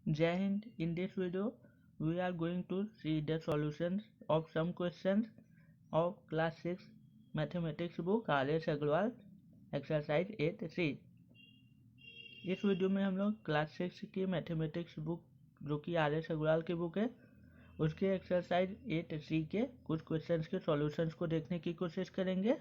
Jai Hind. In this video, we are going to see the solutions of some questions of class 6 mathematics book R.S. Agrawal exercise 8C. इस video में हम लोग class 6 की mathematics book जो कि R.S. Agarwal की book है उसके एक्सरसाइज 8C के कुछ क्वेश्चंस के सॉल्यूशंस को देखने की कोशिश करेंगे।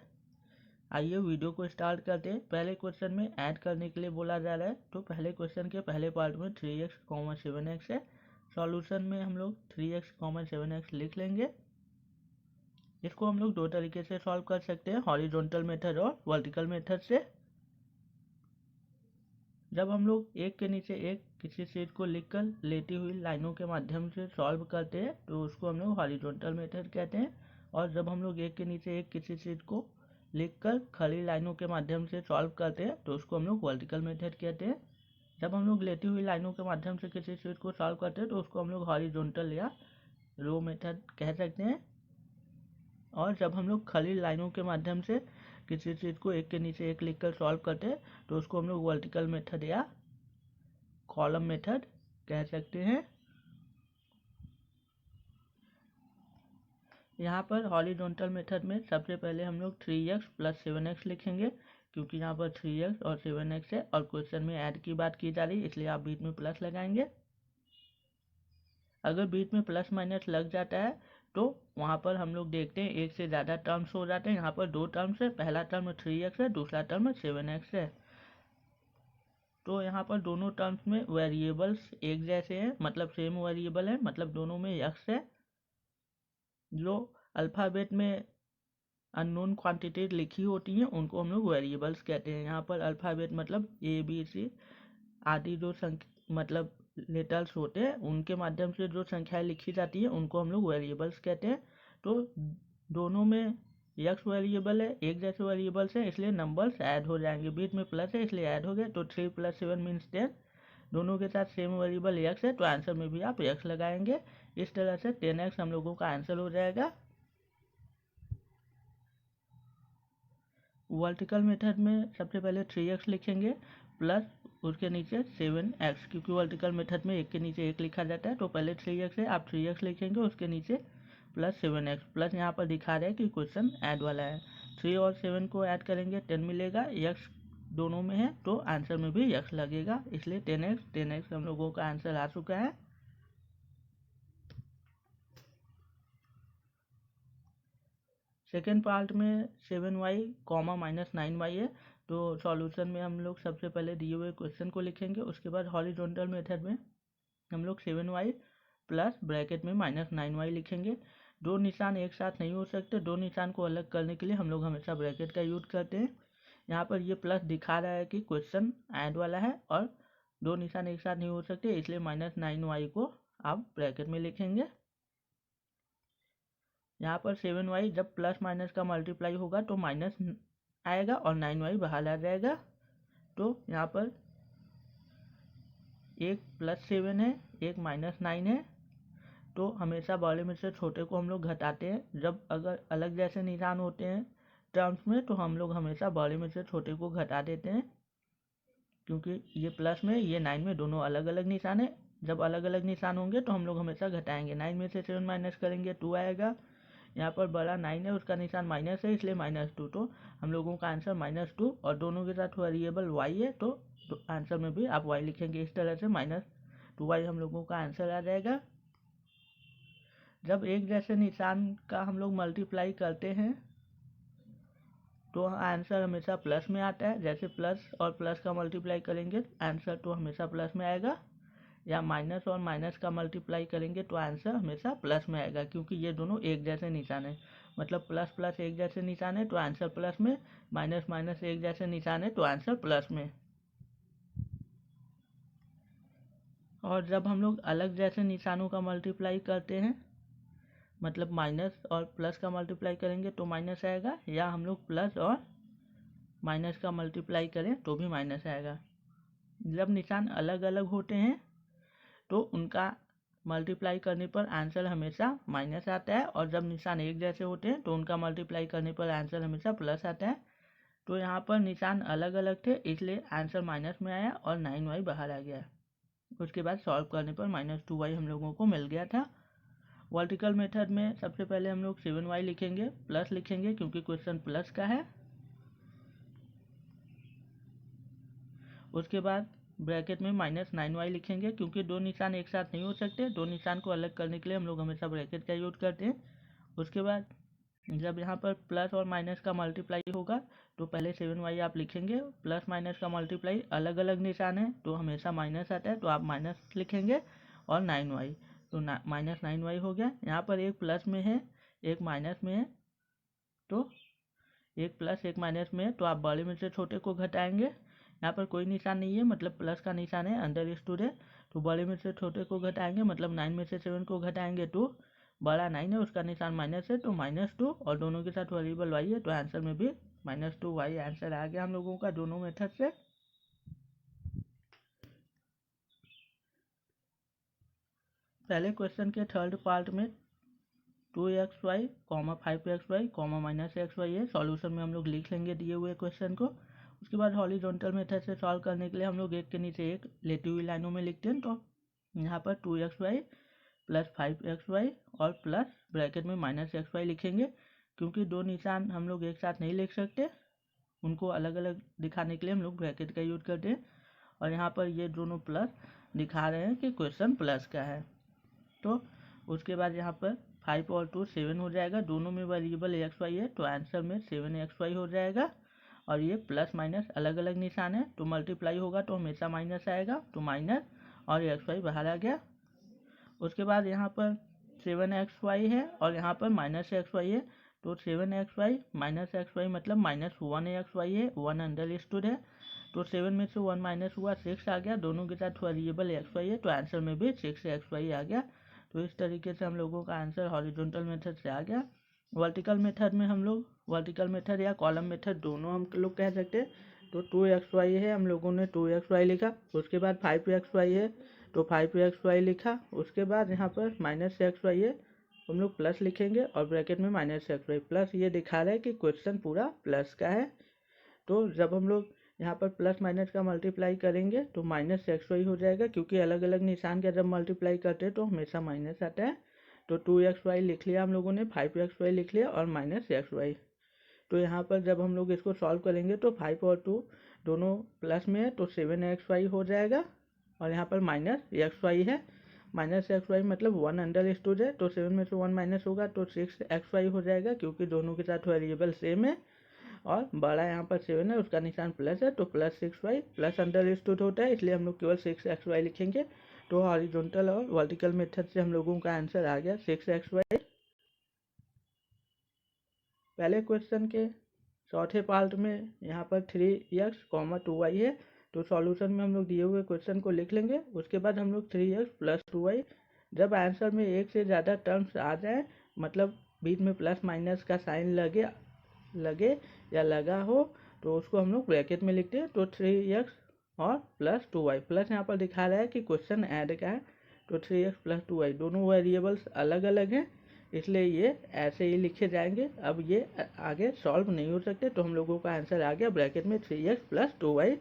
आइए वीडियो को स्टार्ट करते हैं। पहले क्वेश्चन में ऐड करने के लिए बोला जा रहा है, तो पहले क्वेश्चन के पहले पार्ट में 3x, 7x है। सॉल्यूशन में हम लोग 3x, 7x लिख लेंगे। इसको हम लोग दो तरीके से सॉल्व कर सकते हैं, हॉरिजॉन्टल मेथड और वर्टिकल मेथड से। जब हम लोग एक के नीचे एक किसी चीज को लिखकर लेती हुई लाइनों के माध्यम से सॉल्व करते हैं तो उसको हम लोग हॉरिजॉन्टल मेथड कहते हैं। और जब हम लोग एक के नीचे एक किसी चीज को लिखकर खड़ी लाइनों के माध्यम से सॉल्व करते हैं तो उसको हम लोग वर्टिकल मेथड कहते हैं। जब हम लोग लेती हुई लाइनों के माध्यम से किसी चीज को सॉल्व करते हैं तो उसको हम लोग हॉरिजॉन्टल या रो मेथड कह सकते हैं। और जब हम लोग खड़ी लाइनों के माध्यम से किसी चीज को एक के नीचे एक लिखकर सॉल्व करते हैं तो उसको हम लोग वर्टिकल मेथड या कॉलम मेथड कह सकते हैं। यहाँ पर हॉरिजॉन्टल मेथड में सबसे पहले हम लोग 3x + 7x लिखेंगे, क्योंकि यहाँ पर 3x और 7x है और क्वेश्चन में ऐड की बात की जा रही है, इसलिए आप बीच में प्लस लगाएंगे। अगर बीच में प्लस माइनस लग जाता है तो वहाँ पर हम लोग देखते हैं एक से ज़्यादा टर्म्स हो जाते हैं। यहाँ पर दो टर्म्स है, पहला टर्म 3x है, दूसरा टर्म 7x है। तो यहाँ पर दोनों टर्म्स में वेरिएबल्स एक जैसे हैं, मतलब सेम वेरिएबल है, मतलब दोनों में x है। जो अल्फ़ाबेट में अननोन क्वांटिटीज लिखी होती हैं उनको हम लोग वेरिएबल्स कहते हैं। यहाँ पर अल्फ़ाबेट मतलब ABC आदि जो मतलब लेटर्स होते हैं उनके माध्यम से जो संख्याएं लिखी जाती है उनको हम लोग वेरिएबल्स कहते हैं। तो दोनों में x वेरिएबल है, एक जैसे वेरिएबल्स है, इसलिए नंबर्स ऐड हो जाएंगे। बीच में प्लस है इसलिए ऐड हो गए, तो 3 + 7 मीन्स 10। दोनों के साथ सेम वेरिएबल x है तो आंसर में भी आप x लगाएंगे। इस तरह से 10x हम लोगों का आंसर हो जाएगा। वर्टिकल मेथड में सबसे पहले 3x लिखेंगे प्लस उसके नीचे 7x, क्योंकि वर्टिकल मेथड में एक के नीचे एक लिखा जाता है। तो पहले 3x है, आप 3x लिखेंगे, उसके नीचे प्लस 7x। प्लस यहाँ पर दिखा रहे हैं कि क्वेश्चन ऐड वाला है। 3 और 7 को ऐड करेंगे 10 मिलेगा, x दोनों में है तो आंसर में भी x लगेगा, इसलिए 10x हम लोगों का आंसर आ चुका है। सेकेंड पार्ट में 7y, -9y है। तो सॉल्यूशन में हम लोग सबसे पहले दिए हुए क्वेश्चन को लिखेंगे, उसके बाद हॉरिजॉन्टल मेथड में हम लोग 7y प्लस ब्रैकेट में -9y लिखेंगे। दो निशान एक साथ नहीं हो सकते, दो निशान को अलग करने के लिए हम लोग हमेशा ब्रैकेट का यूज करते हैं। यहाँ पर ये प्लस दिखा रहा है कि क्वेश्चन ऐड वाला है और दो निशान एक साथ नहीं हो सकते, इसलिए -9y को आप ब्रैकेट में लिखेंगे। यहाँ पर 7y जब प्लस माइनस का मल्टीप्लाई होगा तो माइनस आएगा और 9y बाहर आ जाएगा। तो यहाँ पर एक +7 है, एक -9 है, तो हमेशा बड़े में से छोटे को हम लोग घटाते हैं। जब अगर अलग जैसे निशान होते हैं टर्म्स में तो हम लोग हमेशा बड़े में से छोटे को घटा देते हैं, क्योंकि ये प्लस में ये 9 में दोनों अलग अलग निशान है। जब अलग अलग निशान होंगे तो हम लोग हमेशा घटाएंगे। 9 में से 7 माइनस करेंगे 2 आएगा। यहाँ पर बड़ा 9 है, उसका निशान माइनस है, इसलिए -2। तो हम लोगों का आंसर -2 और दोनों के साथ वेरिएबल y है तो आंसर में भी आप y लिखेंगे। इस तरह से -2y हम लोगों का आंसर आ जाएगा। जब एक जैसे निशान का हम लोग मल्टीप्लाई करते हैं तो आंसर हमेशा प्लस में आता है। जैसे प्लस और प्लस का मल्टीप्लाई करेंगे आंसर तो हमेशा प्लस में आएगा, या माइनस और माइनस का मल्टीप्लाई करेंगे तो आंसर हमेशा प्लस में आएगा, क्योंकि ये दोनों एक जैसे निशान है। मतलब प्लस प्लस एक जैसे निशान है तो आंसर प्लस में, माइनस माइनस एक जैसे निशान है तो आंसर प्लस में। और जब हम लोग अलग जैसे निशानों का मल्टीप्लाई करते हैं, मतलब माइनस और प्लस का मल्टीप्लाई करेंगे तो माइनस आएगा, या हम लोग प्लस और माइनस का मल्टीप्लाई करें तो भी माइनस आएगा। जब निशान अलग अलग होते हैं तो उनका मल्टीप्लाई करने पर आंसर हमेशा माइनस आता है, और जब निशान एक जैसे होते हैं तो उनका मल्टीप्लाई करने पर आंसर हमेशा प्लस आता है। तो यहाँ पर निशान अलग अलग थे इसलिए आंसर माइनस में आया और 9y बाहर आ गया। उसके बाद सॉल्व करने पर -2y हम लोगों को मिल गया था। वर्टिकल मेथड में सबसे पहले हम लोग 7y लिखेंगे, प्लस लिखेंगे क्योंकि क्वेश्चन प्लस का है। उसके बाद ब्रैकेट में -9y लिखेंगे क्योंकि दो निशान एक साथ नहीं हो सकते, दो निशान को अलग करने के लिए हम लोग हमेशा ब्रैकेट का यूज करते हैं। उसके बाद जब यहाँ पर प्लस और माइनस का मल्टीप्लाई होगा तो पहले 7y आप लिखेंगे, प्लस माइनस का मल्टीप्लाई अलग अलग निशान है तो हमेशा माइनस आता है तो आप माइनस लिखेंगे, और 9y तो -9y हो गया। यहाँ पर एक प्लस में है एक माइनस में है, तो एक प्लस एक माइनस में है तो आप बड़े में से छोटे को घटाएंगे। यहाँ पर कोई निशान नहीं है मतलब प्लस का निशान है, अंडरस्टूड है, तो बड़े में से छोटे को घटाएंगे मतलब 9 में से 7 को घटाएंगे तो बड़ा 9 है, उसका निशान माइनस है तो -2, और दोनों के साथ वेरिएबल y है तो आंसर में भी -2y आंसर आ गया हम लोगों का दोनों मेथड से। पहले क्वेश्चन के थर्ड पार्ट में 2xy, 5xy, -xy है। सॉल्यूशन में हम लोग लिख लेंगे दिए हुए क्वेश्चन को। उसके बाद हॉरिजॉन्टल मेथड से सॉल्व करने के लिए हम लोग एक के नीचे एक लेटी हुई लाइनों में लिखते हैं, तो यहाँ पर 2xy प्लस 5xy और प्लस ब्रैकेट में -xy लिखेंगे क्योंकि दो निशान हम लोग एक साथ नहीं लिख सकते, उनको अलग अलग दिखाने के लिए हम लोग ब्रैकेट का यूज करते हैं। और यहाँ पर ये दोनों प्लस दिखा रहे हैं कि क्वेश्चन प्लस का है। तो उसके बाद यहाँ पर 5 और 2 7 हो जाएगा, दोनों में वेरिएबल xy है तो आंसर में 7xy हो जाएगा। और ये प्लस माइनस अलग अलग निशान है तो मल्टीप्लाई होगा तो हमेशा माइनस आएगा, तो माइनस और xy बाहर आ गया। उसके बाद यहाँ पर 7xy है और यहाँ पर -xy है, तो 7xy -xy मतलब -1xy है, 1 अंडरस्टूड है, तो 7 में से 1 माइनस हुआ 6 आ गया, दोनों के साथ वेरिएबल xy है तो आंसर में भी 6xy आ गया। तो इस तरीके से हम लोगों का आंसर हॉरिजॉन्टल मेथड से आ गया। वर्टिकल मेथड में हम लोग वर्टिकल मेथड या कॉलम मेथड दोनों हम लोग कह सकते हैं, तो 2xy है हम लोगों ने 2xy लिखा, उसके बाद 5xy है तो 5xy लिखा, उसके बाद यहाँ पर -xy है हम लोग प्लस लिखेंगे और ब्रैकेट में -xy प्लस ये दिखा रहा है कि क्वेश्चन पूरा प्लस का है। तो जब हम लोग यहाँ पर प्लस माइनस का मल्टीप्लाई करेंगे तो -xy हो जाएगा क्योंकि अलग अलग निशान का जब मल्टीप्लाई करते हैं तो हमेशा माइनस आता है। तो 2xy लिख लिया हम लोगों ने, 5xy लिख लिया और -xy। तो यहाँ पर जब हम लोग इसको सॉल्व करेंगे तो 5 और 2 दोनों प्लस में है तो 7xy हो जाएगा, और यहाँ पर -xy है, -xy मतलब 1 अंडरस्टूड है तो 7 में से 1 माइनस होगा तो 6xy हो जाएगा क्योंकि दोनों के साथ वेरिएबल सेम है, और बड़ा यहाँ पर 7 है उसका निशान प्लस है तो +6y प्लस अंडरस्टूड होता है इसलिए हम लोग केवल 6xy लिखेंगे। तो हॉरिजॉन्टल और वर्टिकल मेथड से हम लोगों का आंसर आ गया 6xy। पहले क्वेश्चन के चौथे पार्ट में यहाँ पर 3x, 2y है, तो सॉल्यूशन में हम लोग दिए हुए क्वेश्चन को लिख लेंगे। उसके बाद हम लोग 3x प्लस 2y, जब आंसर में एक से ज़्यादा टर्म्स आ जाए मतलब बीच में प्लस माइनस का साइन लगे या लगा हो तो उसको हम लोग ब्रैकेट में लिखते हैं, तो 3x और प्लस 2y, प्लस यहाँ पर दिखा रहा है कि क्वेश्चन ऐड का है तो 3x प्लस 2y दोनों वेरिएबल्स अलग अलग हैं इसलिए ये ऐसे ही लिखे जाएंगे। अब ये आगे सॉल्व नहीं हो सकते तो हम लोगों का आंसर आ गया ब्रैकेट में 3x प्लस 2y।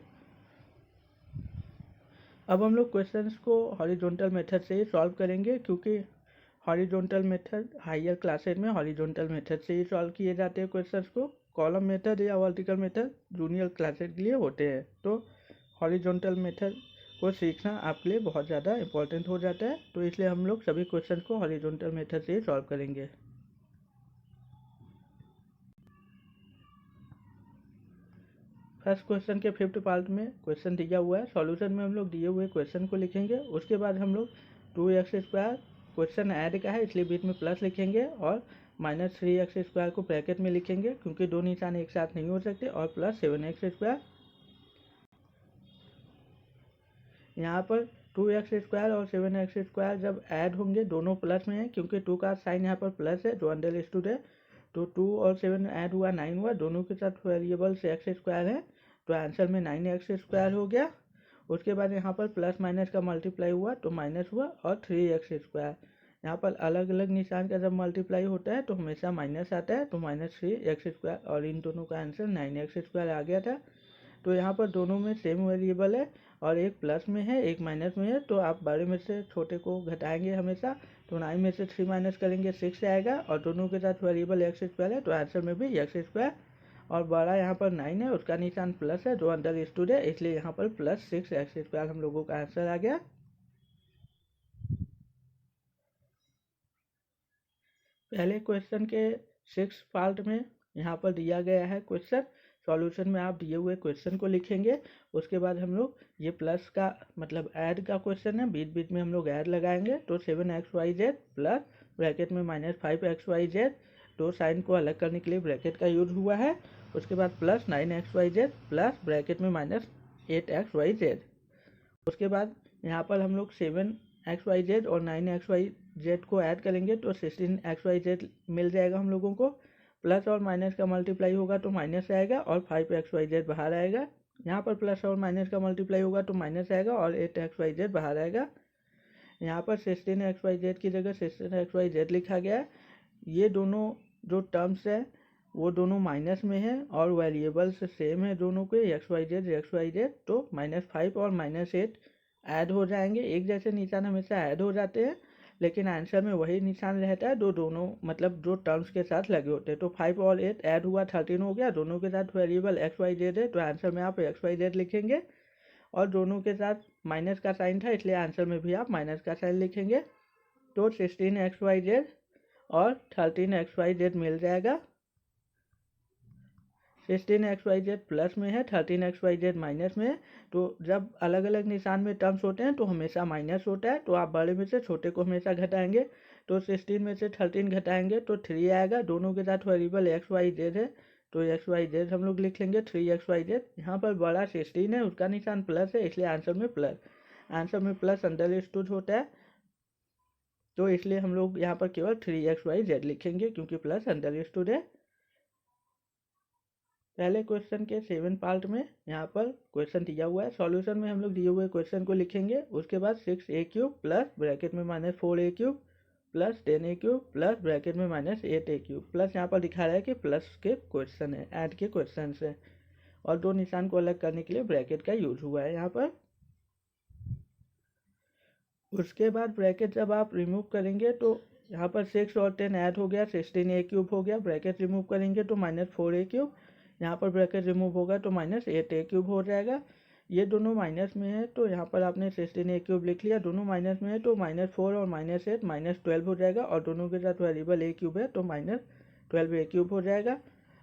अब हम लोग क्वेश्चंस को हॉरिजॉन्टल मेथड से ही सॉल्व करेंगे क्योंकि हॉरिजॉन्टल मेथड हायर क्लासेज में हॉरिजॉन्टल मेथड से ही सॉल्व किए जाते हैं क्वेश्चंस को, कॉलम मेथड या वर्टिकल मेथड जूनियर क्लासेज के लिए होते हैं। तो हॉरिजॉन्टल मेथड को सीखना आपके लिए बहुत ज़्यादा इंपॉर्टेंट हो जाता है, तो इसलिए हम लोग सभी क्वेश्चन को हॉरिजॉन्टल मेथड से ही सॉल्व करेंगे। फर्स्ट क्वेश्चन के फिफ्थ पार्ट में क्वेश्चन दिया हुआ है, सॉल्यूशन में हम लोग दिए हुए क्वेश्चन को लिखेंगे। उसके बाद हम लोग 2x² क्वेश्चन ऐड का है इसलिए बीच में प्लस लिखेंगे और -3x² को ब्रैकेट में लिखेंगे क्योंकि दो निशान एक साथ नहीं हो सकते, और प्लस 7x²। यहाँ पर 2x² और 7x² जब ऐड होंगे दोनों प्लस में है क्योंकि 2 का साइन यहाँ पर प्लस है जो अंडरस्टूड है, तो 2 और 7 ऐड हुआ 9 हुआ, दोनों के साथ वेरिएबल से x² है तो आंसर में 9x² हो गया। उसके बाद यहाँ पर प्लस माइनस का मल्टीप्लाई हुआ तो माइनस हुआ, और 3x², यहाँ पर अलग अलग निशान का जब मल्टीप्लाई होता है तो हमेशा माइनस आता है तो -3x², और इन दोनों का आंसर 9x² आ गया था। तो यहाँ पर दोनों में सेम वेरिएबल है और एक प्लस में है एक माइनस में है, तो आप बड़े में से छोटे को घटाएंगे हमेशा। तो 9 में से 3 माइनस करेंगे 6 आएगा, और दोनों के साथ वेरिएबल एक्स स्क्वायर है तो आंसर में भी एक्स स्क्वायर। और बड़ा यहाँ पर 9 है, उसका निशान प्लस है जो अंडर स्टूड है, इसलिए यहाँ पर +6 एक्स स्क्वायर हम लोगों का आंसर आ गया। पहले क्वेश्चन के 6 पार्ट में यहाँ पर दिया गया है क्वेश्चन। सॉल्यूशन में आप दिए हुए क्वेश्चन को लिखेंगे। उसके बाद हम लोग ये प्लस का मतलब ऐड का क्वेश्चन है, बीच बीच में हम लोग ऐड लगाएंगे। तो 7xyz प्लस ब्रैकेट में -5xyz, तो साइन को अलग करने के लिए ब्रैकेट का यूज हुआ है। उसके बाद प्लस 9xyz प्लस ब्रैकेट में -8xyz। उसके बाद यहाँ पर हम लोग 7xyz और 9xyz को ऐड करेंगे तो 16xyz मिल जाएगा हम लोगों को। प्लस और माइनस का मल्टीप्लाई होगा तो माइनस आएगा और 5xyz बाहर आएगा। यहाँ पर प्लस और माइनस का मल्टीप्लाई होगा तो माइनस आएगा और 8xyz बाहर आएगा। यहाँ पर 16xyz की जगह 16xyz लिखा गया है। ये दोनों जो टर्म्स है वो दोनों माइनस में है और वेरिएबल्स सेम है दोनों के, xyz, तो -5 और -8 ऐड हो जाएंगे। एक जैसे निशान हमेशा ऐड हो जाते हैं, लेकिन आंसर में वही निशान रहता है दोनों मतलब जो टर्म्स के साथ लगे होते हैं। तो 5 और 8 ऐड हुआ 13 हो गया, दोनों के साथ वेरिएबल xyz है तो आंसर में आप xyz लिखेंगे। और दोनों के साथ माइनस का साइन था इसलिए आंसर में भी आप माइनस का साइन लिखेंगे। तो 16xyz और 13xyz मिल जाएगा। 16xyz प्लस में है, 13xyz माइनस में है। तो जब अलग अलग निशान में टर्म्स होते हैं तो हमेशा माइनस होता है, तो आप बड़े में से छोटे को हमेशा घटाएंगे। तो 16 में से 13 घटाएंगे तो 3 आएगा। दोनों के साथ वेरिएबल xyz है तो xyz हम लोग लिख लेंगे 3xyz। यहाँ पर बड़ा 16 है, उसका निशान प्लस है इसलिए आंसर में प्लस, आंसर में प्लस अंडर स्टूड होता है, तो इसलिए हम लोग यहाँ पर केवल 3xyz लिखेंगे क्योंकि प्लस अंडर स्टूड है। पहले क्वेश्चन के 7 पार्ट में यहाँ पर क्वेश्चन दिया हुआ है। सॉल्यूशन में हम लोग दिए हुए क्वेश्चन को लिखेंगे। उसके बाद 6a³ प्लस ब्रैकेट में -4a³ plus 10a³ plus bracket में -8a³ प्लस यहाँ पर दिखा रहा है कि प्लस के क्वेश्चन है, ऐड के क्वेश्चन है, और दो निशान को अलग करने के लिए ब्रैकेट का यूज हुआ है यहाँ पर। उसके बाद ब्रैकेट जब आप रिमूव करेंगे तो यहाँ पर 6 और 10 ऐड हो गया, 16a³ हो गया। ब्रैकेट रिमूव करेंगे तो -4a³, यहाँ पर ब्रैकेट रिमूव होगा तो -8a³ हो जाएगा। ये दोनों माइनस में है तो यहाँ पर आपने 16a³ लिख लिया, दोनों माइनस में है तो -4 और -8 -12 हो जाएगा, और दोनों के साथ वेरिएबल a³ है तो -12a³ हो जाएगा।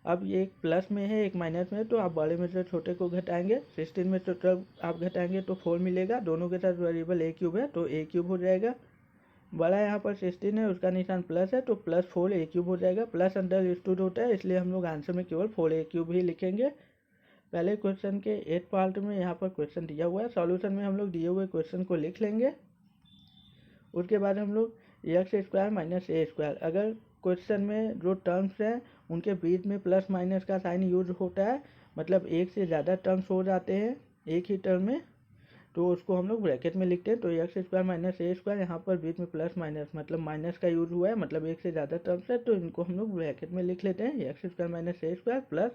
अब ये एक प्लस में है एक माइनस में है तो आप बड़े में से छोटे को घटाएंगे। 16 में से 12 आप घटाएंगे तो 4 मिलेगा, दोनों के साथ वेरिएबल a³ है तो a³ हो जाएगा। बड़ा यहाँ पर 16 है, उसका निशान प्लस है तो +4a³ हो जाएगा। प्लस अंडर स्टूड होता है इसलिए हम लोग आंसर में केवल 4a³ ही लिखेंगे। पहले क्वेश्चन के 8 पार्ट में यहाँ पर क्वेश्चन दिया हुआ है। सॉल्यूशन में हम लोग दिए हुए क्वेश्चन को लिख लेंगे। उसके बाद हम लोग x² - a², अगर क्वेश्चन में जो टर्म्स हैं उनके बीच में प्लस माइनस का साइन यूज होता है, मतलब एक से ज़्यादा टर्म्स हो जाते हैं एक ही टर्म में, तो उसको हम लोग ब्रैकेट में लिखते हैं। तो x² - a², यहाँ पर बीच में प्लस माइनस मतलब माइनस का यूज हुआ है, मतलब एक से ज़्यादा टर्म्स है तो इनको हम लोग ब्रैकेट में लिख लेते हैं। x² - a² प्लस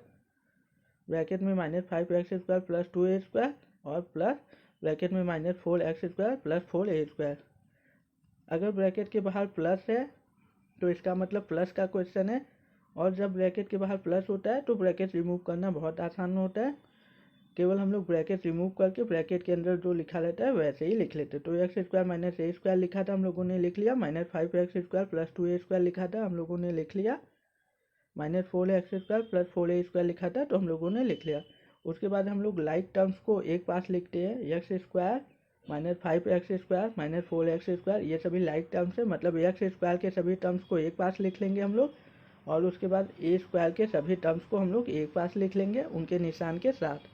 ब्रैकेट में -5x² प्लस 2a² और प्लस ब्रैकेट में -4x² प्लस 4a²। अगर ब्रैकेट के बाहर प्लस है तो इसका मतलब प्लस का क्वेश्चन है, और जब ब्रैकेट के बाहर प्लस होता है तो ब्रैकेट रिमूव करना बहुत आसान होता है। केवल हम लोग ब्रैकेट रिमूव करके ब्रैकेट के अंदर जो लिखा रहता है वैसे ही लिख लेते। तो x² - a² लिखा था हम लोगों ने लिख लिया, -5x² प्लस 2a² लिखा था हम लोगों ने लिख लिया, -4x² प्लस 4a² लिखा था तो हम लोगों ने लिख लिया। उसके बाद हम लोग लाइक टर्म्स को एक पास लिखते हैं, x² -5x² -4x², ये सभी लाइक टर्म्स है, मतलब x² के सभी टर्म्स को एक पास लिख लेंगे हम लोग, और उसके बाद a² के सभी टर्म्स को हम लोग एक पास लिख लेंगे उनके निशान के साथ।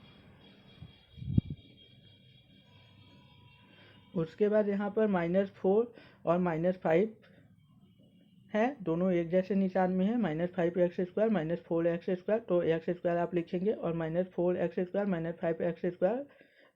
उसके बाद यहाँ पर -4 और -5 है, दोनों एक जैसे निशान में है, -5x² -4x², तो x² आप लिखेंगे, और -4x² -5x²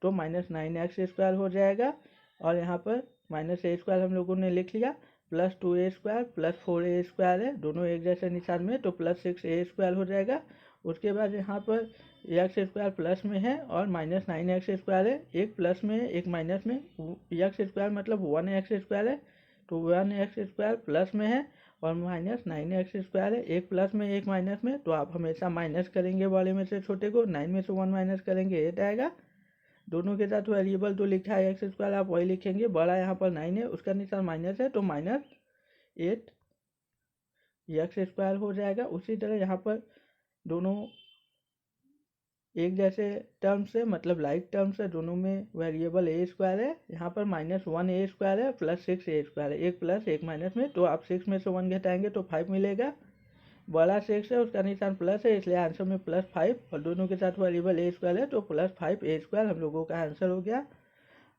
तो -9x² हो जाएगा। और यहाँ पर -a² हम लोगों ने लिख लिया, प्लस 2a² प्लस 4a² है, दोनों एक जैसे निशान में तो +6a² हो जाएगा। उसके बाद यहाँ पर एक्स स्क्वायर प्लस में है और माइनस 9x स्क्वायर है, एक प्लस में है एक माइनस में। एक्स स्क्वायर मतलब 1x स्क्वायर है, तो 1x स्क्वायर प्लस में है और माइनस 9x स्क्वायर है, एक प्लस में एक माइनस में। तो आप हमेशा माइनस करेंगे बड़े में से छोटे को, 9 में से 1 माइनस करेंगे 8 आएगा। दोनों के साथ वेरिएबल जो लिखा है एक्स स्क्वायर आप वही लिखेंगे, बड़ा यहाँ पर 9 है उसका निशान माइनस है तो माइनस 8 एक्स स्क्वायर हो जाएगा। उसी तरह यहाँ पर दोनों एक जैसे टर्म्स है, मतलब लाइक टर्म्स है, दोनों में वेरिएबल ए स्क्वायर है। यहाँ पर -1 a स्क्वायर है प्लस 6a स्क्वायर है, एक प्लस एक माइनस में। तो आप 6 में से 1 घटाएंगे तो 5 मिलेगा। बड़ा 6 है उसका निशान प्लस है इसलिए आंसर में +5 और दोनों के साथ वेरिएबल ए स्क्वायर है तो +5a स्क्वायर हम लोगों का आंसर हो गया।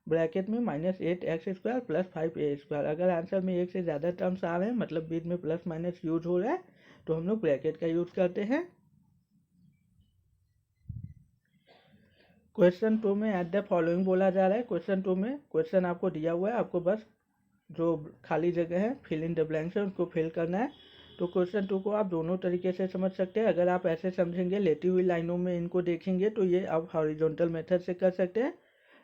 ब्रैकेट में -8x square plus 5a square. अगर आंसर में एक से ज़्यादा टर्म्स आ रहे हैं, मतलब बीच में प्लस माइनस यूज हो रहा है, तो हम लोग ब्रैकेट का यूज करते हैं। क्वेश्चन 2 में एट द फॉलोइंग बोला जा रहा है। क्वेश्चन 2 में क्वेश्चन आपको दिया हुआ है, आपको बस जो खाली जगह है फिल इन द ब्लैंक्स है उसको फिल करना है। तो क्वेश्चन 2 को आप दोनों तरीके से समझ सकते हैं। अगर आप ऐसे समझेंगे, लेटी हुई लाइनों में इनको देखेंगे, तो ये आप हॉरिजॉन्टल मेथड से कर सकते हैं।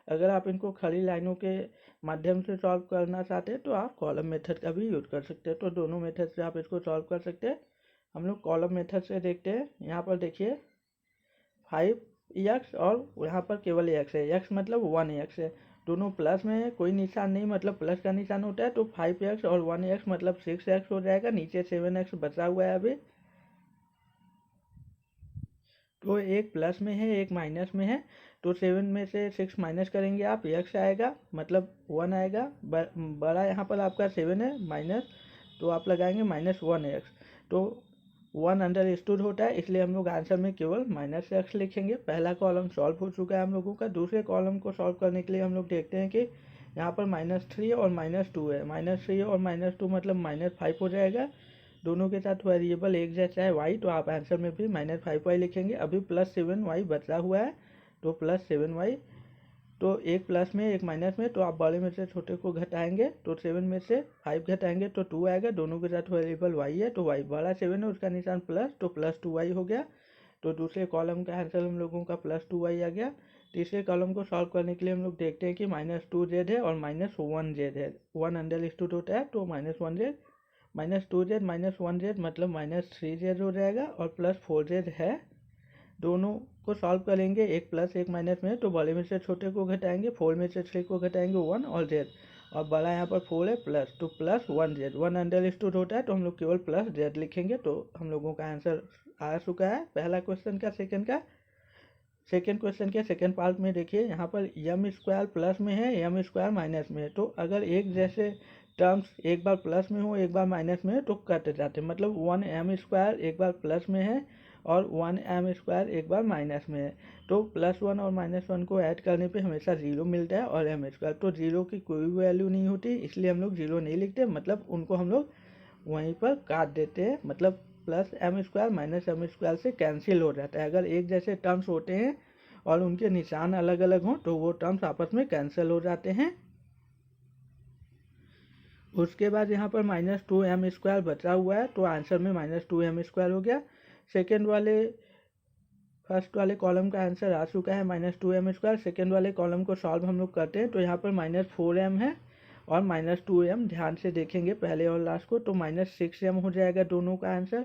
अगर आप इनको खड़ी लाइनों के माध्यम से सॉल्व करना चाहते हैं तो आप कॉलम मेथड का भी यूज कर सकते हैं। तो दोनों मेथड से आप इसको सॉल्व कर सकते हैं। हम लोग कॉलम मेथड से देखते हैं। यहाँ पर देखिए 5x और यहाँ पर केवल x है, x मतलब 1x है, दोनों प्लस में है, कोई निशान नहीं, मतलब प्लस का निशान होता है। तो 5x और 1x मतलब 6x हो जाएगा। नीचे 7x बचा हुआ है अभी, तो एक प्लस में है एक माइनस में है। तो 7 में से 6 माइनस करेंगे आप, x आएगा मतलब 1 आएगा। बड़ा यहाँ पर आपका 7 है माइनस, तो आप लगाएंगे -1x। तो 1 अंडरस्टूड होता है इसलिए हम लोग आंसर में केवल -x लिखेंगे। पहला कॉलम सॉल्व हो चुका है हम लोगों का। दूसरे कॉलम को सॉल्व करने के लिए हम लोग देखते हैं कि यहाँ पर -3 और -2 है। -3 और -2 मतलब -5 हो जाएगा। दोनों के साथ वेरिएबल एक जैसा है y, तो आप आंसर में भी -5y लिखेंगे। अभी +7y बचा हुआ है तो +7y। तो एक प्लस में एक माइनस में, तो आप बड़े में से छोटे को घटाएंगे तो 7 में से 5 घटाएंगे तो 2 आएगा। दोनों के साथ वेरिएबल y है तो y बड़ा 7 है उसका निशान प्लस, तो +2y हो गया। तो दूसरे कॉलम का आंसर हम लोगों का +2y आ गया। तीसरे कॉलम को सॉल्व करने के लिए हम लोग देखते हैं कि -2z है और -1z है। 1 अंडरस्टूड होता है तो -1z, -2z -1z मतलब -3z हो जाएगा और +4z है। दोनों को सॉल्व करेंगे एक प्लस एक माइनस में, तो बड़े में से छोटे को घटाएंगे, 4 में से 3 को घटाएंगे 1 और z, और बड़ा यहाँ पर 4 है प्लस, तो +1z। 1 अंडरस्टूड होता है तो हम लोग केवल +z लिखेंगे। तो हम लोगों का आंसर आ चुका है पहला क्वेश्चन का। सेकेंड क्वेश्चन के सेकेंड पार्ट में देखिए, यहाँ पर m स्क्वायर प्लस में है m स्क्वायर माइनस में है। तो अगर एक जैसे टर्म्स एक बार प्लस में हो एक बार माइनस में है तो कट जाते हैं। मतलब 1m स्क्वायर एक बार प्लस में है और 1m स्क्वायर एक बार माइनस में है। तो +1 और -1 को ऐड करने पे हमेशा 0 मिलता है और m स्क्वायर, तो 0 की कोई वैल्यू नहीं होती इसलिए हम लोग 0 नहीं लिखते, मतलब उनको हम लोग वहीं पर काट देते हैं। मतलब +m स्क्वायर -m स्क्वायर से कैंसिल हो जाता है। अगर एक जैसे टर्म्स होते हैं और उनके निशान अलग अलग हों तो वो टर्म्स आपस में कैंसिल हो जाते हैं। उसके बाद यहाँ पर -2m स्क्वायर बचा हुआ है तो आंसर में -2m स्क्वायर हो गया। फर्स्ट वाले कॉलम का आंसर आ चुका है -2m स्क्वायर। सेकेंड वाले कॉलम को सॉल्व हम लोग करते हैं तो यहाँ पर -4m है और -2m, ध्यान से देखेंगे पहले और लास्ट को, तो -6m हो जाएगा दोनों का आंसर।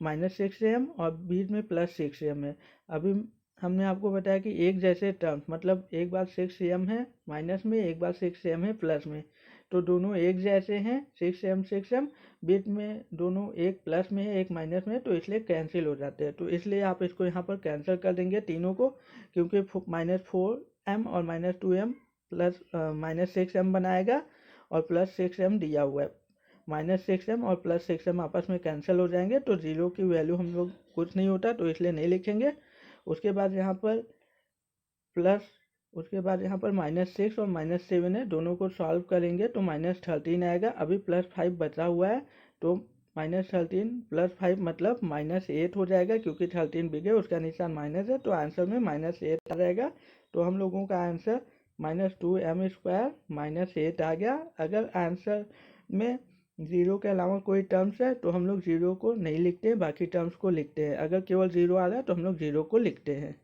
-6m और बीच में +6m है। अभी हमने आपको बताया कि एक जैसे टर्म्स, मतलब एक बार 6m है माइनस में एक बार 6m है प्लस में, तो दोनों एक जैसे हैं। 6m बीच में दोनों एक प्लस में है एक माइनस में, तो इसलिए कैंसिल हो जाते हैं। तो इसलिए आप इसको यहाँ पर कैंसिल कर देंगे तीनों को, क्योंकि -4m और -2m प्लस -6m बनाएगा और +6m दिया हुआ है। -6m और +6m आपस में कैंसिल हो जाएंगे तो 0 की वैल्यू हम लोग कुछ नहीं होता तो इसलिए नहीं लिखेंगे। उसके बाद यहाँ पर -6 और -7 है, दोनों को सॉल्व करेंगे तो -13 आएगा। अभी +5 बचा हुआ है तो -13 +5 मतलब -8 हो जाएगा, क्योंकि 13 बिग है उसका निशान माइनस है, तो आंसर में -8 आ जाएगा। तो हम लोगों का आंसर -2m स्क्वायर -8 आ गया। अगर आंसर में ज़ीरो के अलावा कोई टर्म्स है तो हम लोग ज़ीरो को नहीं लिखते हैं, बाकी टर्म्स को लिखते हैं। अगर केवल ज़ीरो आ रहा है तो हम लोग ज़ीरो को लिखते हैं।